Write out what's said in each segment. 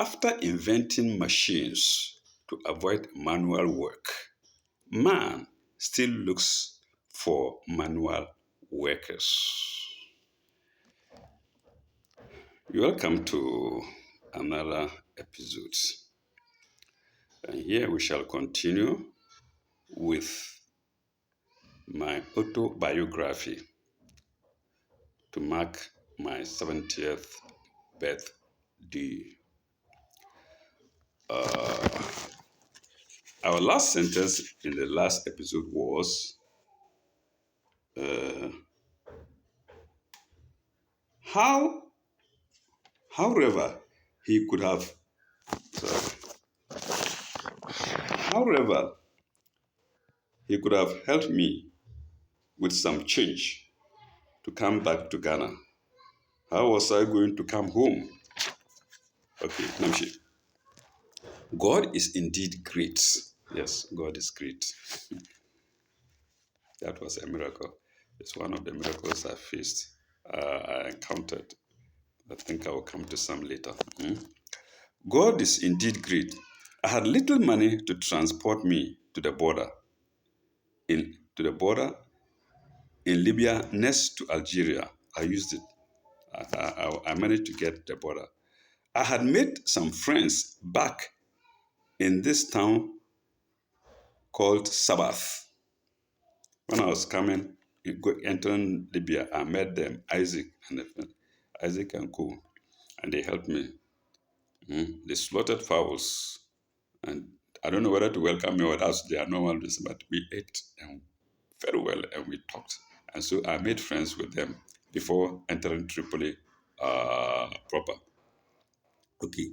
After inventing machines to avoid manual work, man still looks for manual workers. Welcome to another episode. And here we shall continue with my autobiography to mark my 70th birthday. Our last sentence in the last episode was uh, how, however, he could have, sorry, however, he could have helped me with some change to come back to Ghana. How was I going to come home? Okay, Namshi. God is indeed great. Yes, God is great. That was a miracle. It's one of the miracles I faced, I encountered. I think I will come to some later. God is indeed great. I had little money to transport me to the border in Libya next to Algeria. I used it. I managed to get the border. I had made some friends back in this town called Sabbath. When I was entering Libya, I met them, Isaac and Co. And they helped me. They slaughtered fowls. And I don't know whether to welcome me or that's their normal reason, but we ate and very well and we talked. And so I made friends with them before entering Tripoli proper. Okay.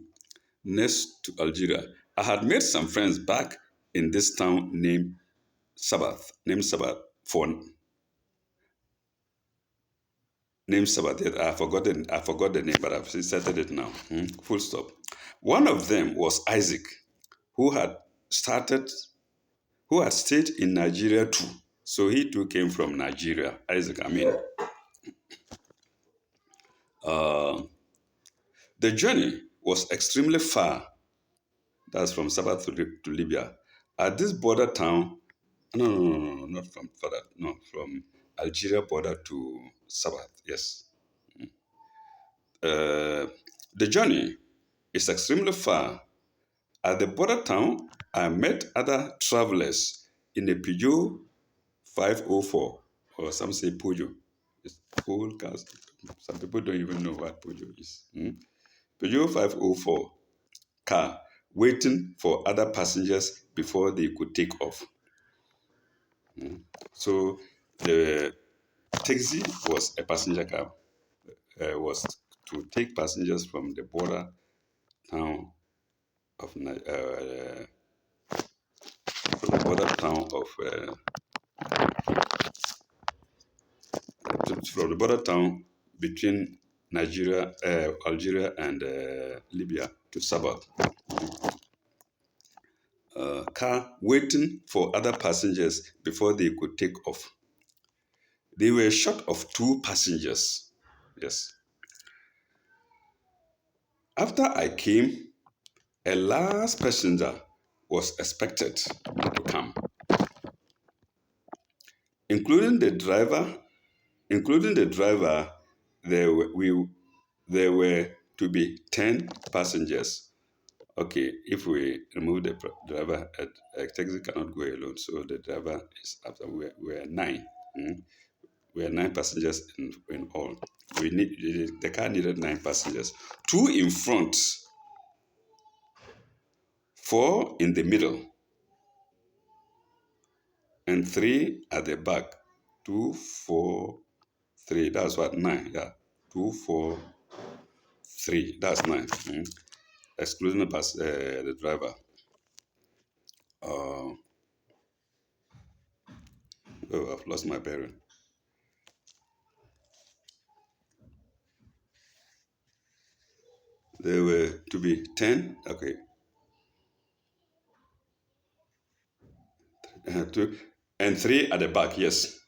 Next to Algeria, I had made some friends back in this town named Sabbath. Named Sabbath. I forgot the name, but I've settled it now. Full stop. One of them was Isaac, who had stayed in Nigeria too. So he too came from Nigeria. Isaac, the journey was extremely far. That's from Sabbath to Libya. At this border town, no, not from further, no, from Algeria border to Sabbath, yes. The journey is extremely far. At the border town, I met other travelers in a Peugeot 504, or some say Peugeot. It's old cars. Some people don't even know what Peugeot is. Peugeot 504 car waiting for other passengers before they could take off. So the taxi was a passenger car, was to take passengers from the border town of from the border town of from the border town between Nigeria, Algeria, and Libya to Sabbath. Car waiting for other passengers before they could take off. They were short of 2 passengers. Yes. After I came, a last passenger was expected to come, including the driver. There were to be 10 passengers. Okay, if we remove the driver, a taxi cannot go alone. So the driver is after. We are 9. We are 9 passengers in all. The car needed 9 passengers. 2 in front, 4 in the middle, and 3 at the back. 2, 4, 3. That's what 9. Yeah, 2, 4, 3. That's 9. Excluding the driver. I've lost my bearing. There were to be 10. Okay. 2 and 3 at the back. Yes.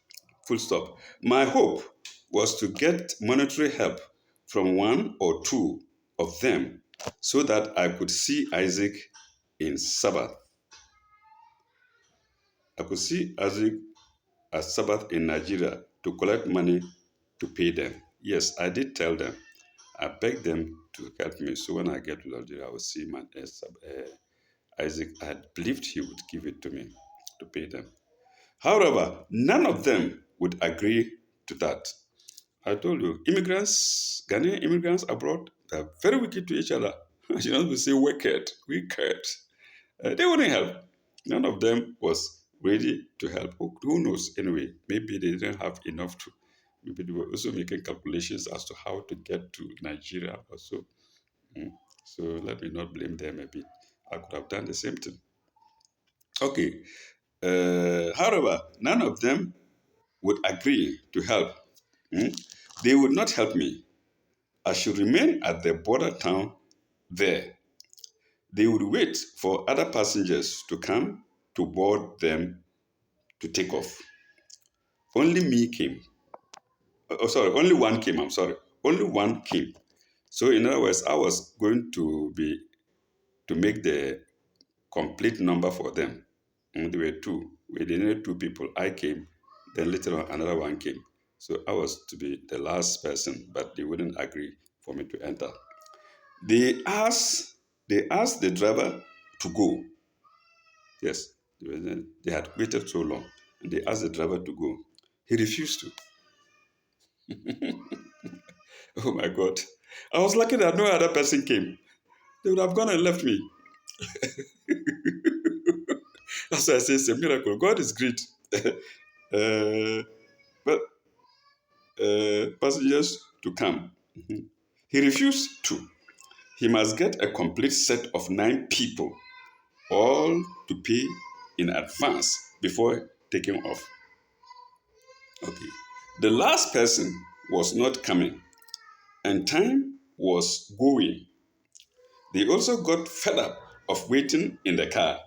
Full stop. My hope was to get monetary help from 1 or 2 of them so that I could see Isaac in Sabbath. I could see Isaac at Sabbath in Nigeria to collect money to pay them. Yes, I did tell them. I begged them to help me. So when I get to Nigeria, I will see my Isaac. I had believed he would give it to me to pay them. However, none of them would agree to that. I told you, immigrants, Ghanaian immigrants abroad, they're very wicked to each other. You know, we say wicked, wicked. They wouldn't help. None of them was ready to help. Who knows? Anyway, maybe they didn't have enough to. Maybe they were also making calculations as to how to get to Nigeria also. Mm. So let me not blame them a bit. I could have done the same thing. Okay. However, none of them would agree to help. Mm. They would not help me. I should remain at the border town there. They would wait for other passengers to come to board them to take off. Only me came. Oh, sorry, only one came. I'm sorry. Only one came. So, in other words, I was going to make the complete number for them. And there were two. We needed two people. I came, then later on another one came. So I was to be the last person, but they wouldn't agree for me to enter. They asked the driver to go. Yes, they had waited so long, and they asked the driver to go. He refused to. Oh my God. I was lucky that no other person came. They would have gone and left me. That's why I say it's a miracle. God is great. uh, but passengers to come. Mhm. He refused to. He must get a complete set of 9 people, all to pay in advance before taking off. Okay. The last person was not coming, and time was going. They also got fed up of waiting in the car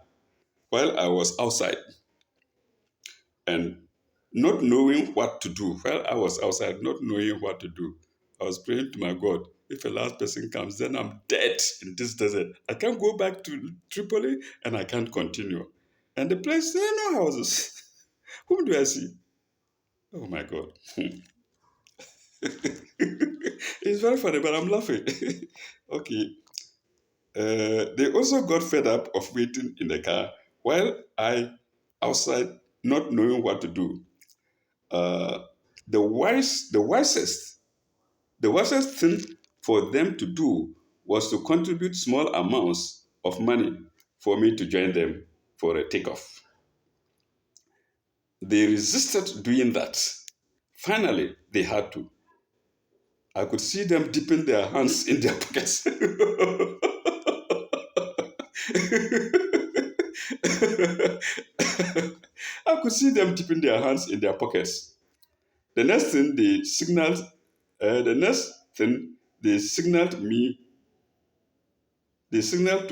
while I was outside and not knowing what to do. While I was outside, not knowing what to do, I was praying to my God. If a last person comes, then I'm dead in this desert. I can't go back to Tripoli and I can't continue. And the place, there are no houses. Whom do I see? Oh my God. It's very funny, but I'm laughing. Okay. They also got fed up of waiting in the car while I outside not knowing what to do. Uh, the wisest thing for them to do was to contribute small amounts of money for me to join them for a takeoff. They resisted doing that. Finally, they had to. I could see them dipping their hands in their pockets. I could see them dipping their hands in their pockets. The next thing they signaled, the next thing they signaled to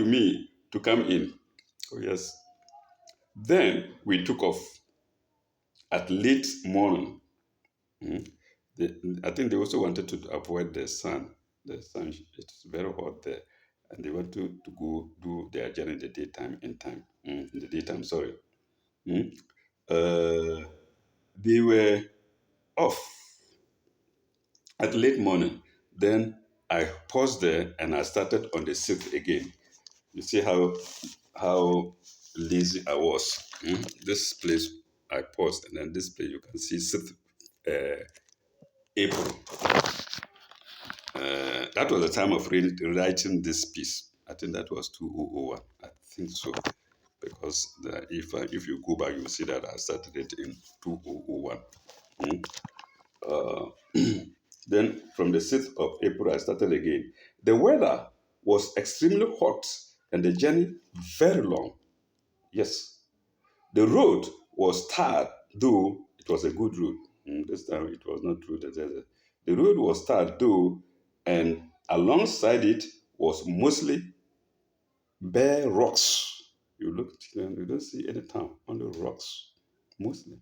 me to come in. Oh yes. Then we took off at late morning. Mm. I think they also wanted to avoid the sun. The sun, it's very hot there, and they wanted to go do their journey in the daytime. In the daytime, sorry. Mm. Uh, they were off at late morning. Then I paused there and I started on the sixth again. You see how lazy I was. Mm. This place I paused, and then this place you can see sixth April. That was the time of writing this piece. I think that was 2001. I think so. Because if you go back, you'll see that I started it in 2001. Mm. Uh, then from the 6th of April, I started again. The weather was extremely hot and the journey very long. Yes. The road was tarred, though it was a good road. This time it was not through the desert. The road was tarred, though, and alongside it was mostly bare rocks. You look, you don't see any town, only rocks, mostly.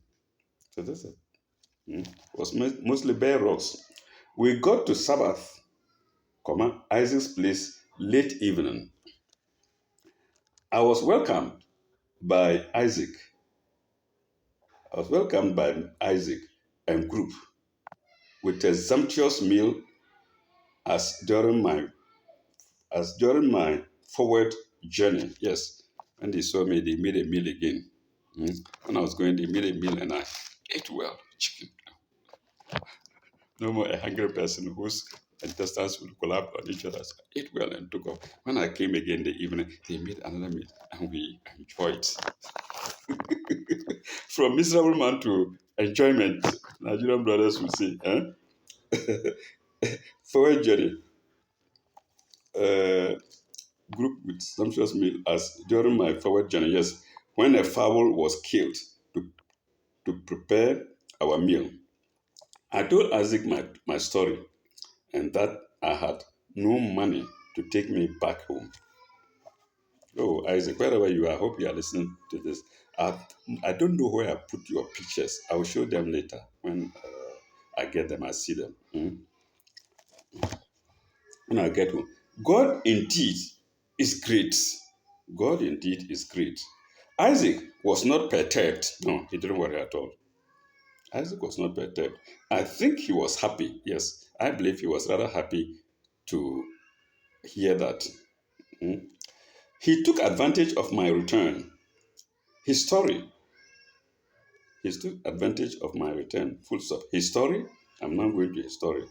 So that's it. It was mostly bare rocks. We got to Sabbath, Isaac's place late evening, I was welcomed by Isaac. I was welcomed by Isaac and group with a sumptuous meal as during my forward journey. Yes, when they saw me, they made a meal again. When I was going, they made a meal and I ate well. Chicken. No more a hungry person whose intestines would collapse on each other. So I ate well and took off. When I came again in the evening, they made another meal and we enjoyed. From miserable man to enjoyment, Nigerian brothers will say, forward journey. Uh, Group with sumptuous meal as during my forward journey, yes, when a fowl was killed to, to prepare our meal. I told Isaac my story and that I had no money to take me back home. Oh, Isaac, wherever you are, I hope you are listening to this. I, I don't know where I put your pictures. I will show them later when I get them, I see them. When I get home. God indeed is great. God indeed is great. Isaac was not perturbed. No, he didn't worry at all. Isaac was not perturbed. I think he was happy. Yes, I believe he was rather happy to hear that. Mm. He took advantage of my return. His story. He took advantage of my return. Full stop. His story. I'm not going to his story.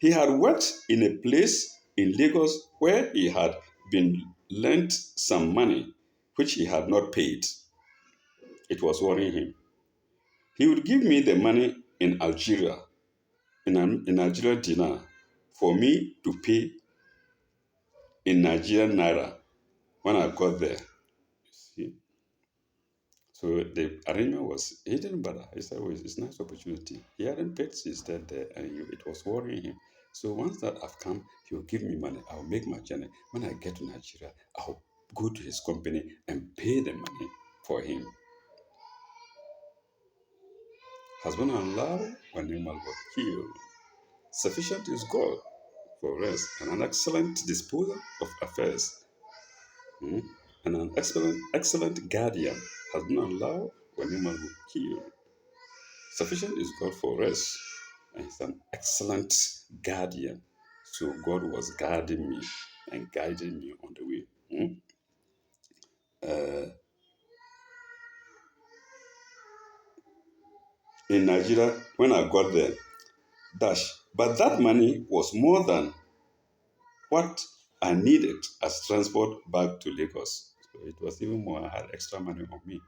He had worked in a place in Lagos where he had been lent some money which he had not paid. It was worrying him. He would give me the money in Algeria, in Nigerian dinar, for me to pay in Nigerian naira when I got there. See? So the arrangement was, he didn't bother. He said, well, it's a nice opportunity. He hadn't paid his debt there and it was worrying him. So once that I've come, he'll give me money. I'll make my journey. When I get to Nigeria, I'll go to his company and pay the money for him. Husband and love, when animal were killed. Sufficient is God for rest and an excellent disposer of affairs. Hmm? And an excellent guardian has been allowed when human will kill. Sufficient is God for us, and He's an excellent guardian. So God was guarding me and guiding me on the way. In Nigeria, when I got there, but that money was more than what I needed as transport back to Lagos. So it was even more. I had extra money on me.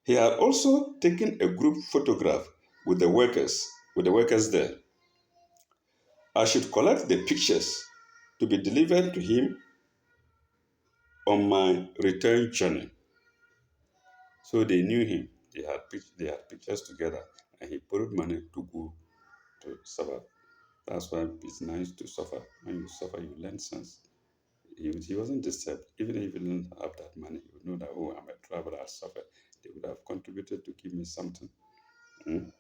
He had also taken a group photograph with the workers there. I should collect the pictures to be delivered to him on my return journey. So they knew him. They had pictures together, and he borrowed money to go to suffer. That's why it's nice to suffer. When you suffer, you learn sense. He wasn't disturbed. Even if he didn't have that money, he would know that, oh, I'm a traveler, I suffer. They would have contributed to give me something. Mm.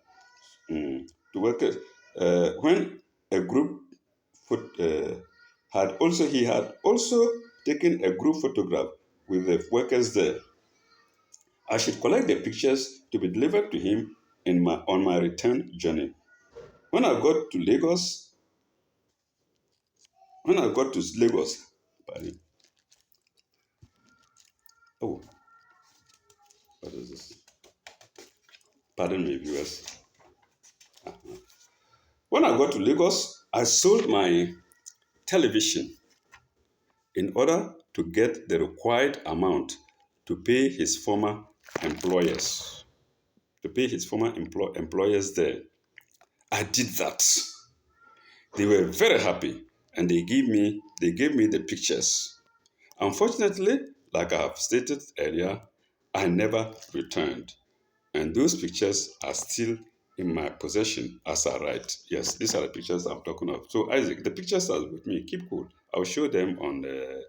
To workers. When a group foot, he had also taken a group photograph with the workers there. I should collect the pictures to be delivered to him on my return journey. When I got to Lagos, when I got to Lagos, pardon, oh, what is this? Pardon me, viewers. When I got to Lagos, I sold my television in order to get the required amount to pay his former employers, employers there. I did that. They were very happy and they gave me the pictures. Unfortunately, like I have stated earlier, I never returned. And those pictures are still in my possession as I write. Yes, these are the pictures I'm talking of. So Isaac, the pictures are with me. Keep cool. I'll show them on the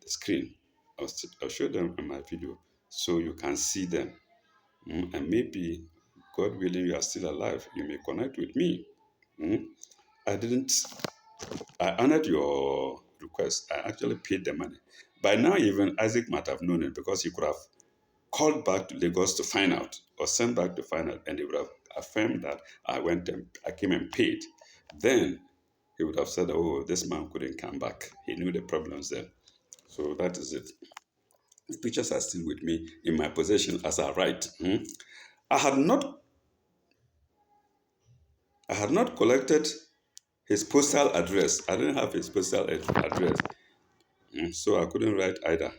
screen. I'll show them in my video so you can see them. And maybe, God willing, you are still alive. You may connect with me. Mm. I didn't I honored your request. I actually paid the money. By now, even Isaac might have known it because he could have called back to Lagos to find out or sent back to find out, and he would have affirmed that I came and paid. Then he would have said, "Oh, this man couldn't come back. He knew the problems then." So that is it. The pictures are still with me in my possession as I write. I had not I had not collected his postal address. I didn't have his postal address. So I couldn't write either.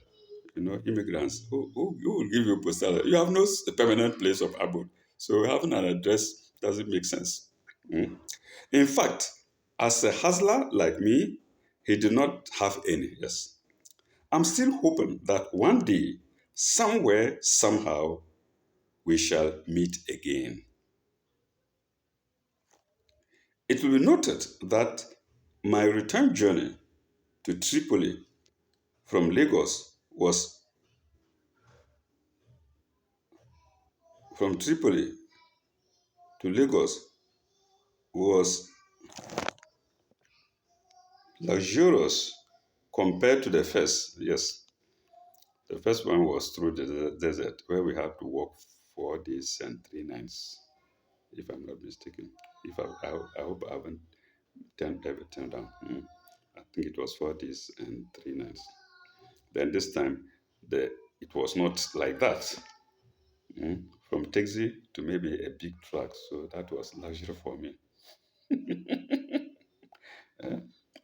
Immigrants, who will give you postal? You have no permanent place of abode. So having an address doesn't make sense. Mm. In fact, as a hustler like me, he did not have any. Yes. I'm still hoping that one day, somewhere, somehow, we shall meet again. It will be noted that my return journey to Tripoli from Lagos was from Tripoli to Lagos was luxurious compared to the first. Yes, the first one was through the desert where we had to walk 4 days and 3 nights, if I'm not mistaken. If I hope I haven't turned everything down. I think it was 4 days and 3 nights. Then this time, the it was not like that. From taxi to maybe a big truck, so that was luxury for me.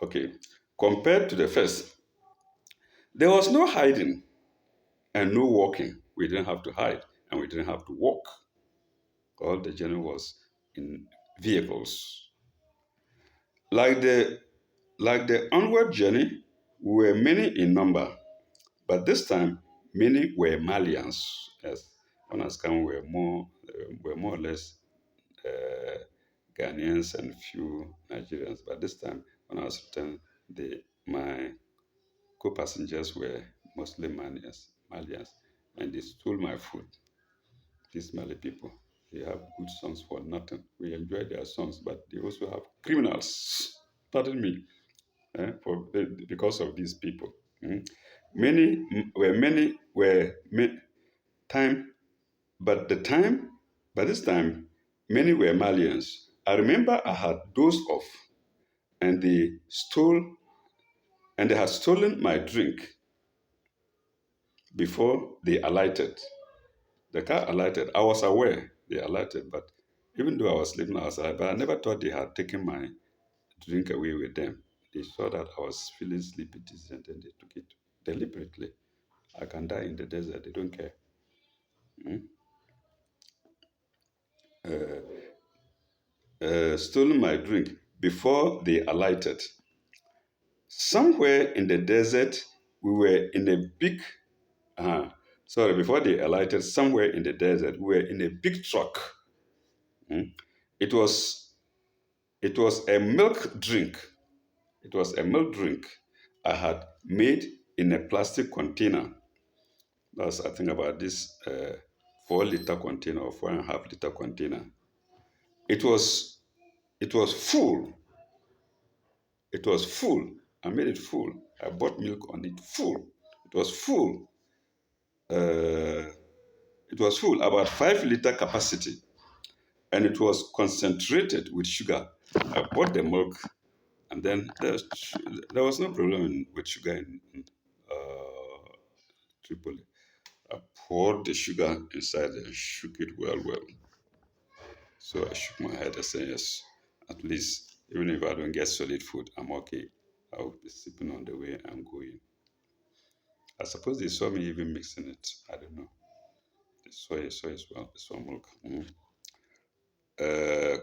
Okay, compared to the first, there was no hiding and no walking. We didn't have to hide and we didn't have to walk. All the journey was in vehicles. Like the like the onward journey, we were many in number, but this time many were Malians. Yes, when I come, were more or less uh, Ghanaians and few Nigerians. But this time, when I was returning, my co-passengers were mostly Malians, and they stole my food. These Mali people, they have good songs for nothing. We enjoy their songs, but they also have criminals. Pardon me, because of these people. Mm. Many were time, but the time, by this time, many were Malians. I remember I had dozed off, and they had stolen my drink before they alighted. The car alighted. I was aware they alighted, but even though I was sleeping outside, but I never thought they had taken my drink away with them. They saw that I was feeling sleepy, and then they took it deliberately. I can die in the desert. They don't care. Stolen my drink before they alighted. Somewhere in the desert, we were in a big, uh, sorry, before they alighted, somewhere in the desert, we were in a big truck. Mm. It was it was a milk drink. It was a milk drink I had made in a plastic container. That's I think about this 4 liter container or 4.5 liter container. It was it was full. It was full. I made it full. I bought milk on it full. It was full. Uh, it was full, about 5 liter capacity, and it was concentrated with sugar. I bought the milk, and then there was no problem with sugar in Tripoli. I poured the sugar inside and shook it well, well. So I shook my head and said, yes, at least even if I don't get solid food, I'm okay. I'll be sipping on the way I'm going. I suppose they saw me even mixing it. I don't know. They saw milk. Uh,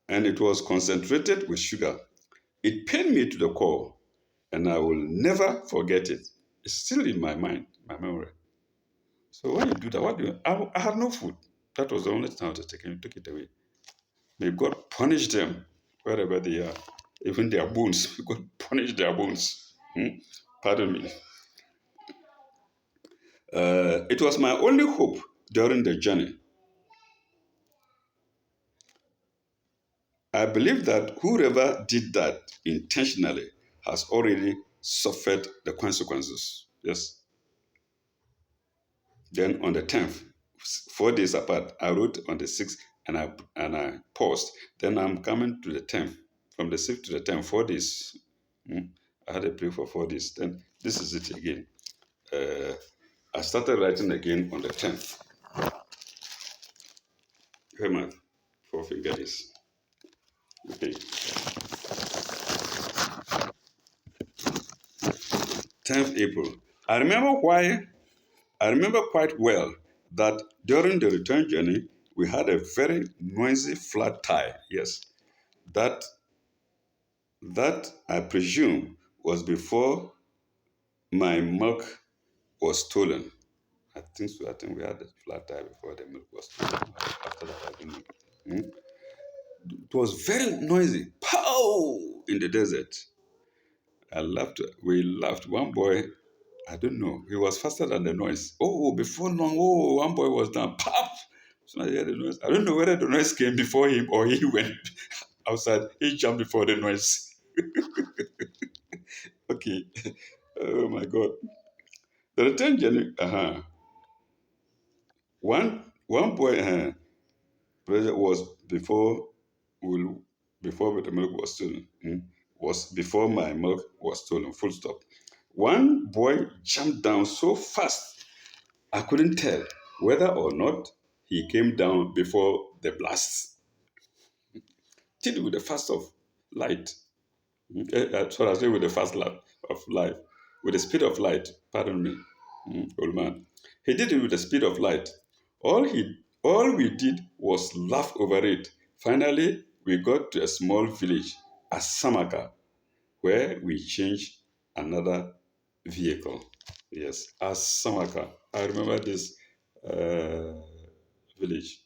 and it was concentrated with sugar. It pained me to the core, and I will never forget it. It's still in my mind, my memory. So when you do that, what do you? I had no food. That was the only thing I was taking. You took it away. May God punish them wherever they are, even their bones. May God punish their bones. Pardon me. It was my only hope during the journey. I believe that whoever did that intentionally has already suffered the consequences. Yes. Then on the 10th, 4 days apart, I wrote on the 6th and I paused. Then I'm coming to the 10th. From the 6th to the 10th, 4 days. Mm. I had a break for 4 days. Then this is it again. I started writing again on the 10th. Where my forefinger is. Okay. 10th April. I remember why I remember quite well that during the return journey, we had a very noisy flat tire. Yes, that that I presume was before my milk was stolen. I think so. I think we had a flat tire before the milk was stolen. After that, I didn't know. Hmm? It was very noisy. Pow! In the desert. I laughed. We laughed. One boy, I don't know, he was faster than the noise. Oh, before long, one boy was down. Pop! So I heard the noise. I don't know whether the noise came before him or he went outside. He jumped before the noise. Okay. Oh my God. The return journey. One boy pressure was will before the milk was stolen. Was before my milk was stolen. Full stop. One boy jumped down so fast I couldn't tell whether or not he came down before the blast. Till with the fast of light. Sorry, I say with the fast light of life, with the speed of light. Pardon me, old man. He did it with the speed of light. All we did was laugh over it. Finally, we got to a small village, Asamaka, where we changed another vehicle. Yes, Asamaka. I remember this uh, village.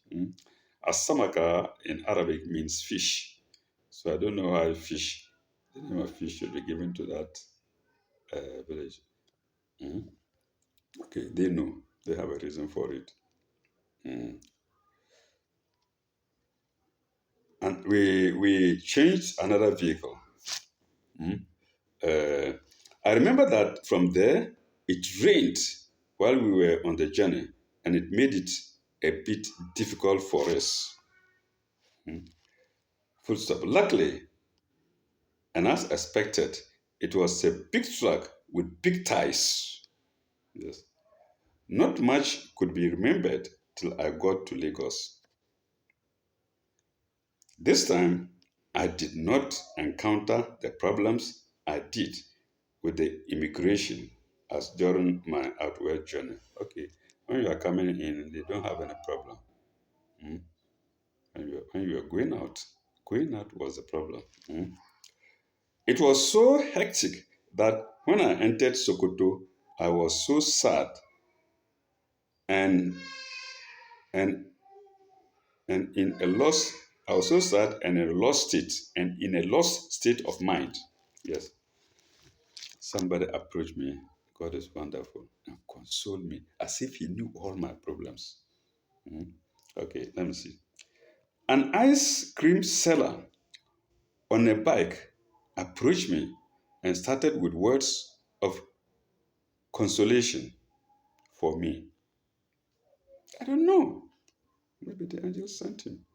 Asamaka in Arabic means fish. So I don't know why the name of fish should be given to that village. Mm. Okay, they know. They have a reason for it. Mm. And we changed another vehicle. Mm. Uh, I remember that from there, it rained while we were on the journey, and it made it a bit difficult for us. Mm. Full stop. Luckily, and as expected, it was a big truck with big tires. Yes. Not much could be remembered till I got to Lagos. This time, I did not encounter the problems I did with the immigration as during my outward journey. Okay, when you are coming in, they don't have any problem. Mm. When you are going out was the problem. Mm. It was so hectic that when I entered Sokoto, I was so sad and and and in a lost I was so sad and in a lost state of mind. Yes. Somebody approached me, God is wonderful, and consoled me as if he knew all my problems. Mhm. Okay, let me see. An ice cream seller on a bike approached me and started with words of consolation for me. I don't know. Maybe the angel sent him.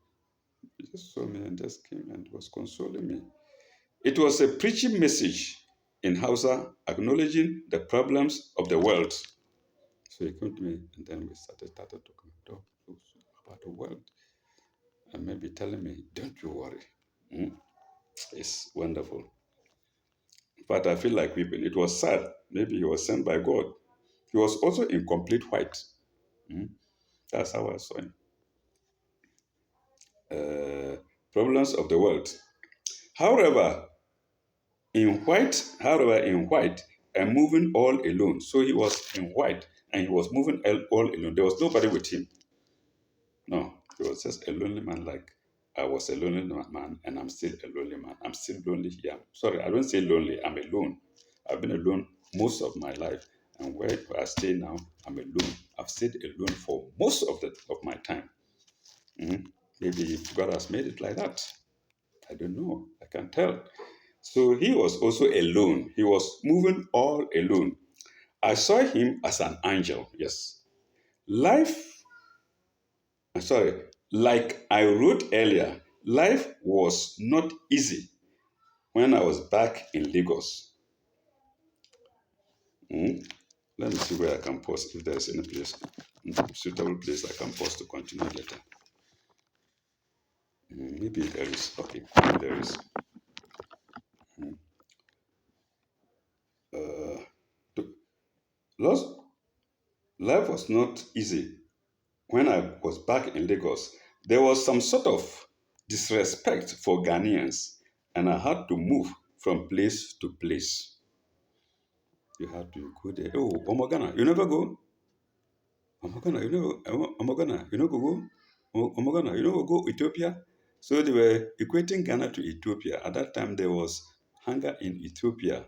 He just saw me and just came and was consoling me. It was a preaching message in Hausa acknowledging the problems of the world. So he came to me and then we started talking about the world and maybe telling me, don't you worry. Mm, It's wonderful. But I feel like weeping. It was sad. Maybe he was sent by God. He was also in complete white. Mm, That's how I saw him. Uh, Problems of the world. However, in white, and moving all alone. So he was in white and he was moving all alone. There was nobody with him. No, he was just a lonely man, like I was a lonely man and I'm still a lonely man. I'm still lonely here. Sorry, I don't say lonely, I'm alone. I've been alone most of my life. And where I stay now, I'm alone. I've stayed alone for most of my time. Mhm. Maybe God has made it like that. I don't know. I can tell. So he was also alone. He was moving all alone. I saw him as an angel. Yes. Life, sorry, like I wrote earlier, life was not easy when I was back in Lagos. Hmm? Let me see where I can pause if there's any place, suitable place I can pause to continue later. Maybe there is. Okay, maybe there is. Uh, lost, life was not easy when I was back in Lagos. There was some sort of disrespect for Ghanaians, and I had to move from place to place. You had to go there. Oh, Omogana, you never go? Omogana, you know, Omogana, you know, go? Omogana, you know, go Ethiopia? So they were equating Ghana to Ethiopia. At that time, there was hunger in Ethiopia.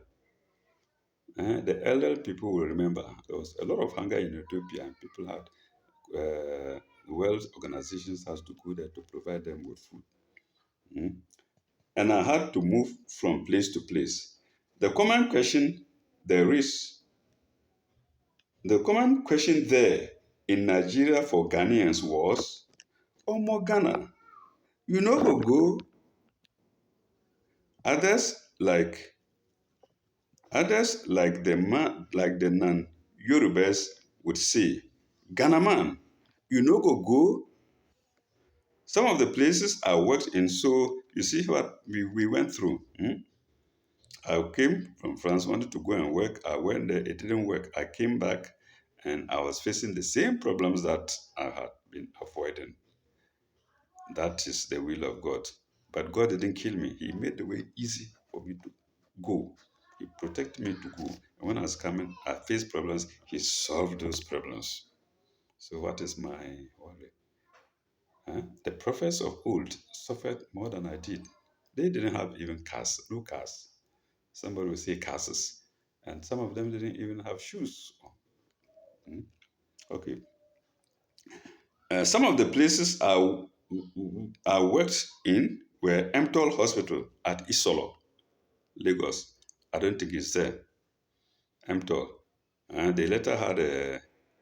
The elder people will remember there was a lot of hunger in Ethiopia, and people had world organizations has to go there to provide them with food. Mm. And I had to move from place to place. The common question there is, the common question there in Nigeria for Ghanaians was, Omo Ghana, you know go go. Others like like the non Yorubas would say, Ghana man, you know go go. Some of the places I worked in, so you see what we went through. I came from France, wanted to go and work. I went there, it didn't work. I came back and I was facing the same problems that I had been avoiding. That is the will of God. But God didn't kill me. He made the way easy for me to go. He protected me to go. And when I was coming, I faced problems. He solved those problems. So what is my worry? Huh? The prophets of old suffered more than I did. They didn't have even cars, no cars. Somebody will say cars. And some of them didn't even have shoes on. Okay. Some of the places I worked in were Emtol Hospital at Isolo, Lagos. I don't think it's there. Emtol. And they later had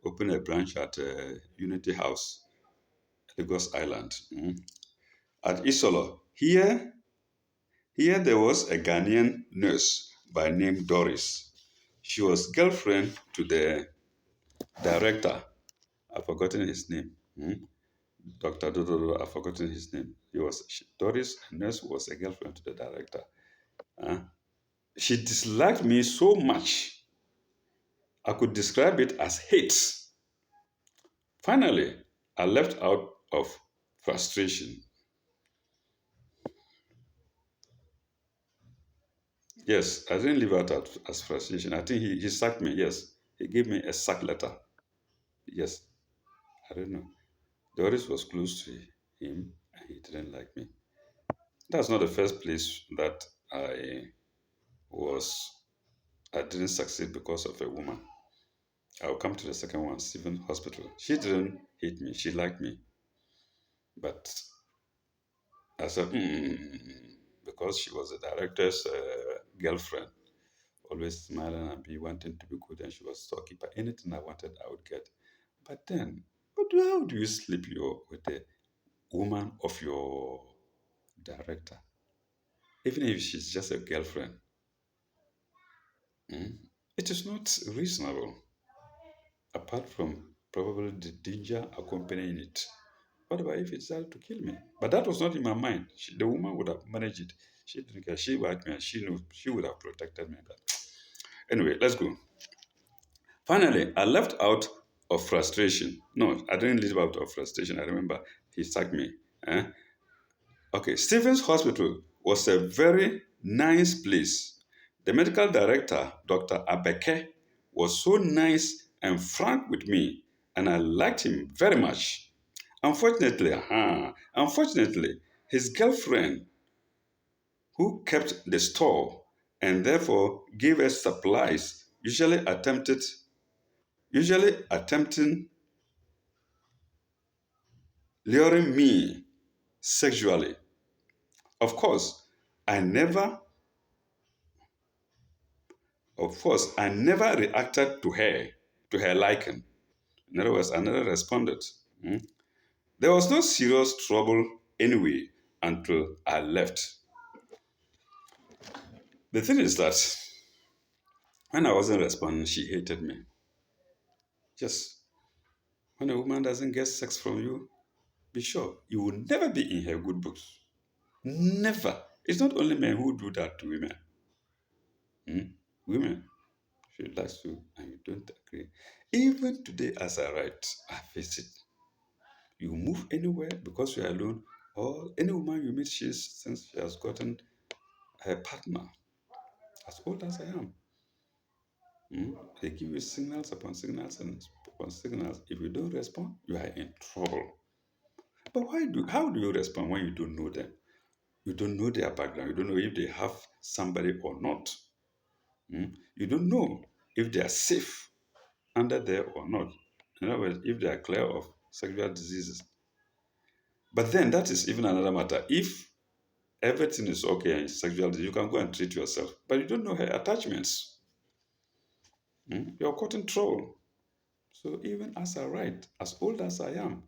opened a branch at Unity House, Lagos Island. At Isolo. Here there was a Ghanaian nurse by name Doris. She was girlfriend to the director. I've forgotten his name. Dr. Dododo, I've forgotten his name. Doris, a nurse, was a girlfriend to the director. Uh, she disliked me so much, I could describe it as hate. Finally, I left out of frustration. Yes, I didn't leave out as frustration. I think he sacked me. Yes, he gave me a sack letter. Yes, I don't know. Doris was close to him and he didn't like me. That's not the first place that was I didn't succeed because of a woman. I'll come to the second one, Stephen Hospital. She didn't hate me, she liked me. But I said, because she was the director's girlfriend, always smiling and be wanting to be good, and she was storekeeper. Anything I wanted, I would get. But then, how do you sleep with the woman of your director? Even if she's just a girlfriend, it is not reasonable, apart from probably the danger accompanying it. What about if it started to kill me? But that was not in my mind. The woman would have managed it. She didn't care. She liked me and she knew she would have protected me. But anyway, let's go. Finally, I left out of frustration. No, I didn't leave out of frustration. I remember he sacked me. Eh? Okay, Stevens Hospital was a very nice place. The medical director, Dr. Abeke, was so nice and frank with me, and I liked him very much. Unfortunately, his girlfriend, who kept the store and therefore gave us supplies, usually attempting luring me sexually. Of course, I never, I never reacted to her liking. In other words, I never responded. Mm. There was no serious trouble anyway until I left. The thing is that when I wasn't responding, she hated me. Just when a woman doesn't get sex from you, be sure you will never be in her good books. Never. It's not only men who do that to women. Hmm? Women, she likes you and you don't agree. Even today, as I write, I face it. You move anywhere because you're alone, or any woman you meet, since she has gotten her partner, as old as I am. They give you signals upon signals and upon signals. If you don't respond, you are in trouble. But how do you respond when you don't know them? You don't know their background. You don't know if they have somebody or not. You don't know if they are safe under there or not. In other words, if they are clear of sexual diseases. But then that is even another matter. If everything is okay in sexual disease, you can go and treat yourself. But you don't know her attachments. You're caught in trouble. So even as I write, as old as I am,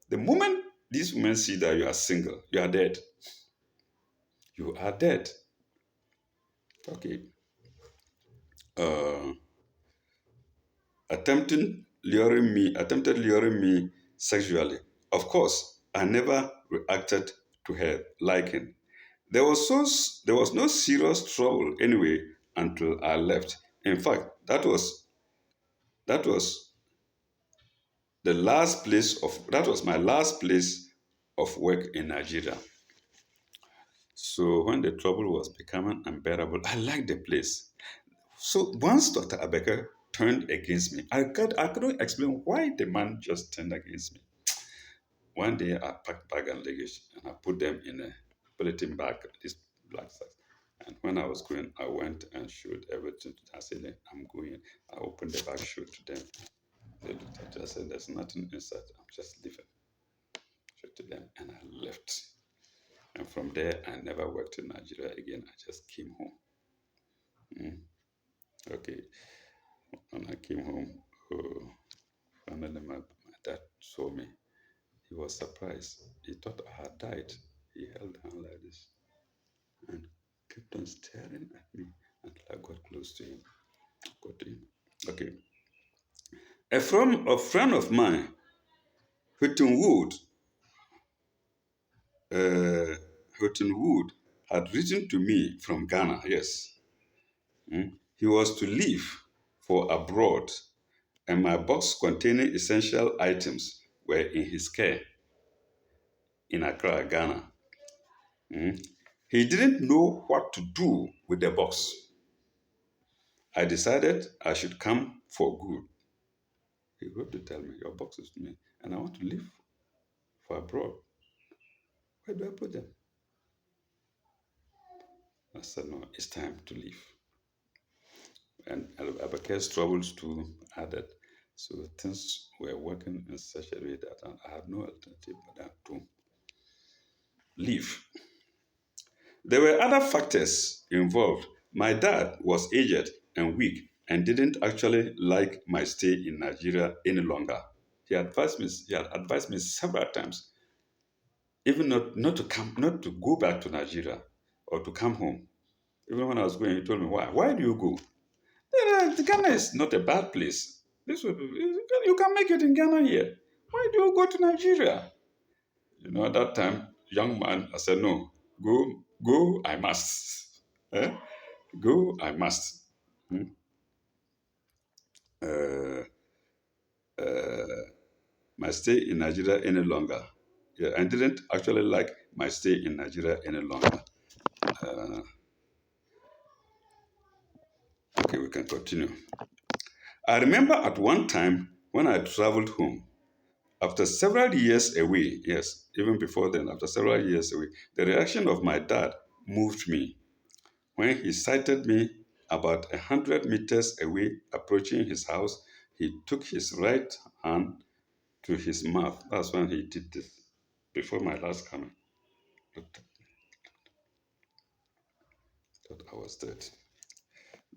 the moment these women see that you are single, you are dead. You are dead. Okay. Uh, attempted luring me sexually. Of course, I never reacted to her liking. There was no serious trouble anyway until I left. In fact, that was that was my last place of work in Nigeria. So when the trouble was becoming unbearable, I liked the place. So once Dr. Abeka turned against me, I couldn't explain why the man just turned against me. One day I packed bag and luggage and I put them in a bulletin bag, this black sacks. And when I was going, I went and showed everything. I said, I'm going. I opened the bag, showed to them. They looked at it. I said, there's nothing inside. I'm just leaving. Showed to them and I left. And from there, I never worked in Nigeria again. I just came home. Mm. Okay. When I came home, oh, finally my dad saw me. He was surprised. He thought I had died. He held down like this and kept on staring at me until I got close to him. Got to him. Okay. A friend of mine, Hilton Wood, uh, Hilton Wood, had written to me from Ghana. Yes. He was to leave for abroad, and my box containing essential items were in his care in Accra, Ghana. He didn't know what to do with the box. I decided I should come for good. He wrote to tell me, your box is to me, and I want to leave for abroad. Where do I put them? I said, no, it's time to leave. And Abake's troubles too added. So things were working in such a way that I had no alternative but that to leave. There were other factors involved. My dad was aged and weak and didn't actually like my stay in Nigeria any longer. He had advised me several times, even not to go back to Nigeria or to come home. Even when I was going, he told me, why? Why do you go? Ghana is not a bad place. You can make it in Ghana here. Why do you go to Nigeria? At that time, young man, I said, no, go, I must. Eh? Go, I must. Hmm? Uh, uh, my stay in Nigeria any longer. Yeah, I didn't actually like my stay in Nigeria any longer. Uh, okay, we can continue. I remember at one time when I traveled home, after several years away, yes, even before then, after several years away, the reaction of my dad moved me. When he sighted me about 100 meters away approaching his house, he took his right hand to his mouth. That's when he did this, before my last coming. thought I was dead.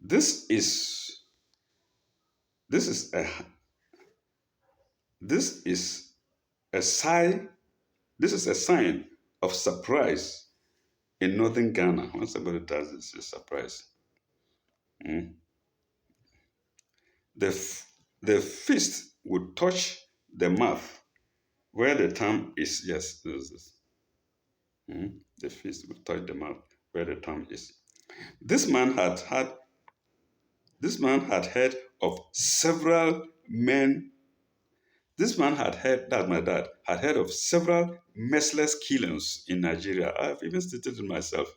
This is this is a this is a sign. This is a sign of surprise in northern Ghana. When somebody does this, it's a surprise. Mm. The fist would touch the mouth where the thumb is. Yes, this. The fist would touch the mouth where the thumb is. This man had had this man had heard of several men. This man had heard that my dad had heard of several merciless killings in Nigeria. I've even stated it myself.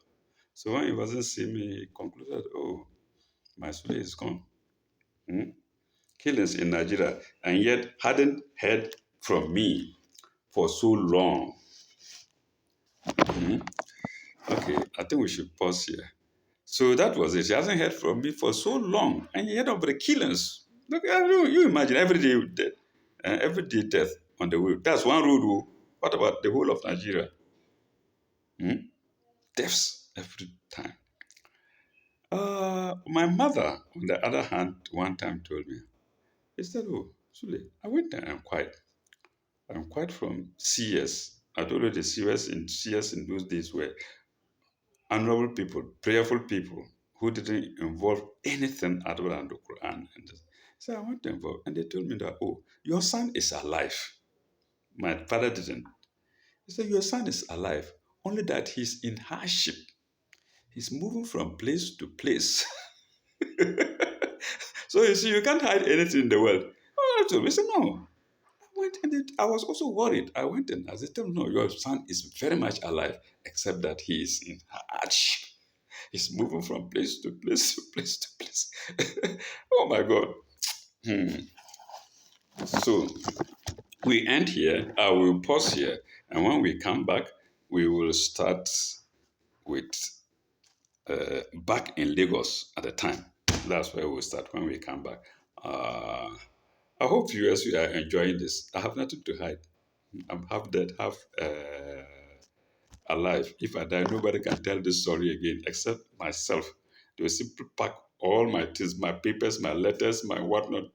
So when he wasn't seeing me, he concluded, "Oh, my Sule is gone." Hmm? Killings in Nigeria, and yet hadn't heard from me for so long. Hmm? Okay, I think we should pause here. So that was it. He hasn't heard from me for so long, and he heard of the killings. Look, you imagine every day death on the road. That's one road. Oh. What about the whole of Nigeria? Hmm? Deaths every time. My mother, on the other hand, one time told me, he said, "Oh, Sule, I went there. I'm quite from CS. I told her the CS in those days were honorable people, prayerful people who didn't involve anything other than the Quran." And so I went to involve, and they told me that, "Oh, your son is alive." My father didn't. He said, "Your son is alive, only that he's in hardship. He's moving from place to place." So you see, you can't hide anything in the world. Oh, I told him, he said, "No." I went and I was also worried. I went in. I said, "Tell him, no, your son is very much alive, except that he is in hardship. He's moving from place to place to place to place." Oh my God. Hmm. So we end here. I will pause here. And when we come back, we will start with back in Lagos at the time. That's where we'll start when we come back. Uh, I hope viewers you are enjoying this. I have nothing to hide. I'm half dead, half alive. If I die, nobody can tell this story again except myself. They will simply pack all my things, my papers, my letters, my whatnot,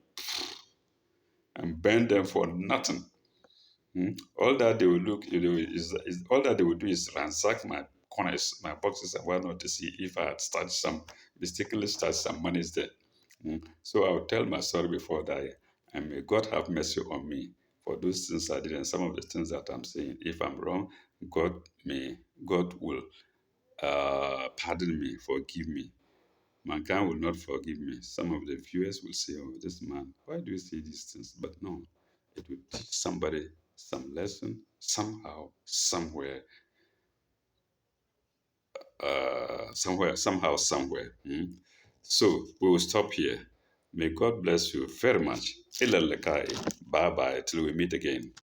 and burn them for nothing. All that they will look is all that they will do is ransack my corners, my boxes, and whatnot to see if I had started some mistakenly started some monies there. So I will tell my story before I die, and may God have mercy on me for those things I did and some of the things that I'm saying. If I'm wrong, God will pardon me, forgive me. Mankind will not forgive me. Some of the viewers will say, "Oh, this man, why do you say these things?" But no, it will teach somebody some lesson somehow, somewhere, somehow, somewhere. So we will stop here. May God bless you very much. Ila lekai. Bye bye till we meet again.